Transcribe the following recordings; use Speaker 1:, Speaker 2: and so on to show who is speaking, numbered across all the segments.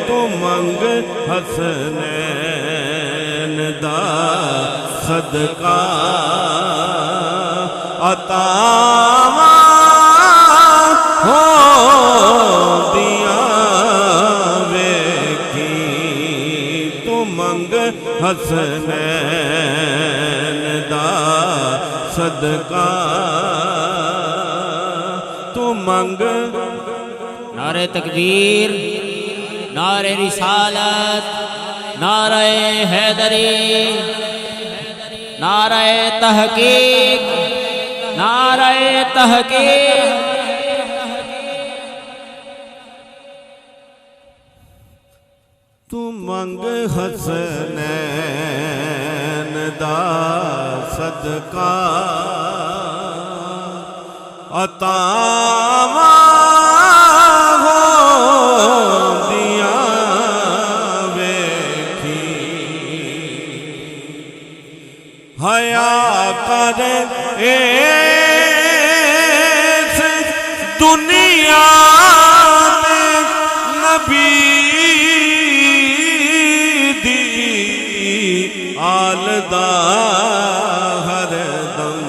Speaker 1: تو منگ حسنین دا صدقہ عطاواں ہو دیا ویکھی تو منگ حسنین دا صدقہ تو منگ
Speaker 2: نعرہ تکبیر، نعرہ رسالت، نعرہ حیدری، نعرہ تحقیق، نعرہ تحقیق۔
Speaker 1: تو منگ حسنین دا صدقہ عطاواں ہو دیا ویکھی حیا کر اس دنیا میں نبی دی آل دا ہر دم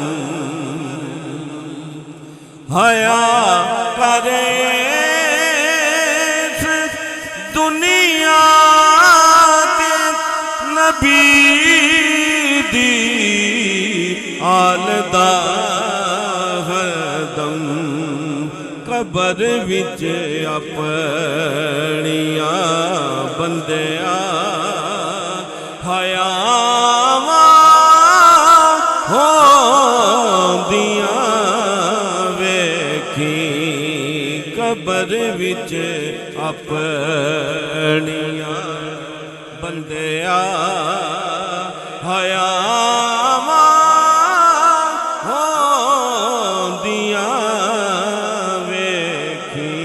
Speaker 1: حیا کرے اس دنیا کے نبی دی آل دا ہر دم قبر وچ اپنیاں بندیاں حیاواں ہو دیا قبر وچ اپنیاں بندیاں حیاواں ہوندیاں ویکھی۔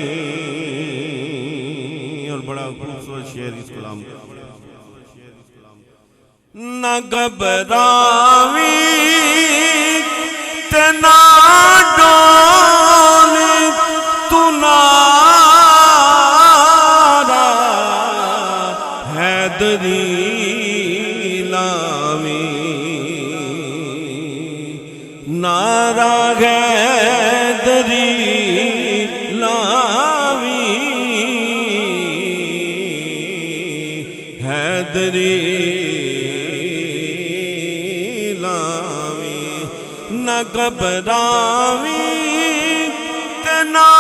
Speaker 1: اور بڑا خوبصورت شعر اس کلام کا، نہ گھبراویں تے نہ ڈولی تو نعرہ حیدری لاویں، نعرہ حیدری لاویں، حیدری لاویں، نہ گھبراویں نہ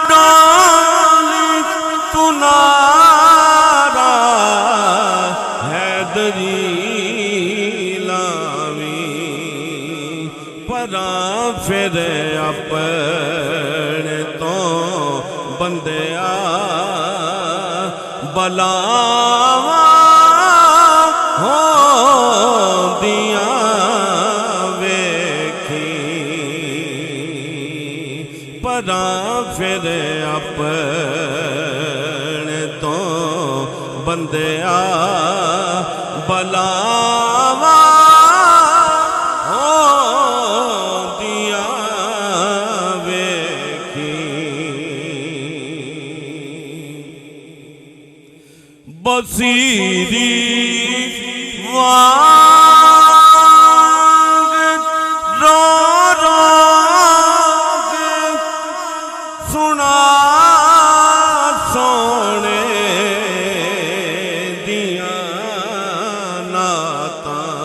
Speaker 1: ڈولی تو نعرہ حیدری لاویں، پراں پھر اپنے تو بندیاں بلاواں ہوندیاں پراں پھر اپنے تو بندیاں بلاواں ہوندیاں ویکھی، بصیری وانگ رو رو سنا سونے دیاں نعتاں۔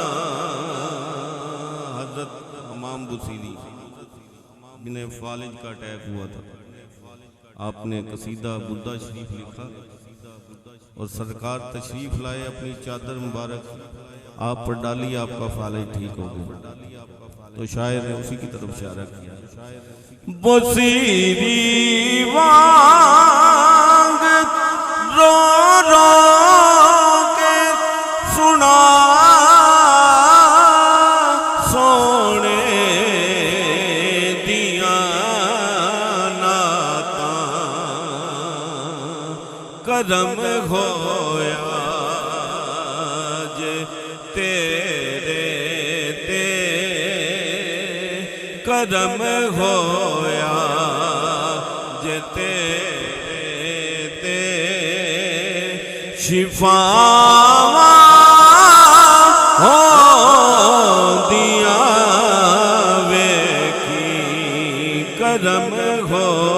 Speaker 1: حضرت امام بصیری جنہیں فالج کا اٹیک ہوا تھا، آپ نے قصیدہ بردہ شریف لکھا اور سرکار تشریف لائے، اپنی چادر مبارک آپ پر ڈالی، آپ کا فالج ٹھیک ہو گیا، تو شاعر نے اسی کی طرف اشارہ کیا، بصیری وانگ رو رو کے سنا سونے دیاں نعتاں، کرم ہویا جے تیرے تے، کرم ہویا جے تیرے تے، شفا ہو دیا وے کی کرم ہو